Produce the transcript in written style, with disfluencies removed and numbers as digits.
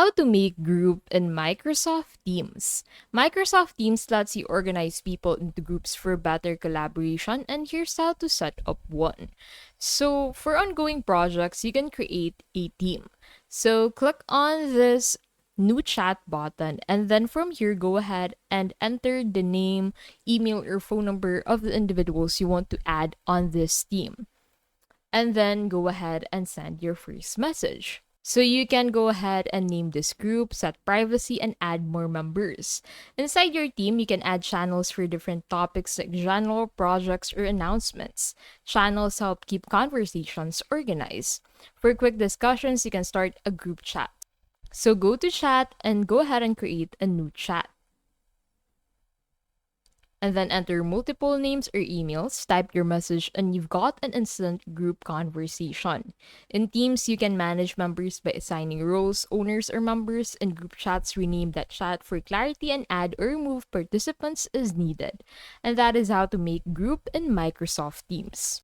How to make group in Microsoft Teams. Microsoft Teams lets you organize people into groups for better collaboration, and here's how to set up one. So, for ongoing projects, you can create a team. So, click on this new chat button, and then from here, go ahead and enter the name, email, or phone number of the individuals you want to add on this team, and then go ahead and send your first message. So you can go ahead and name this group, set privacy, and add more members. Inside your team, you can add channels for different topics like general projects or announcements. Channels help keep conversations organized. For quick discussions, you can start a group chat. So go to chat and go ahead and create a new chat, and then enter multiple names or emails, type your message, and you've got an instant group conversation. In Teams, you can manage members by assigning roles, owners, or members. In group chats, rename that chat for clarity and add or remove participants as needed. And that is how to make group in Microsoft Teams.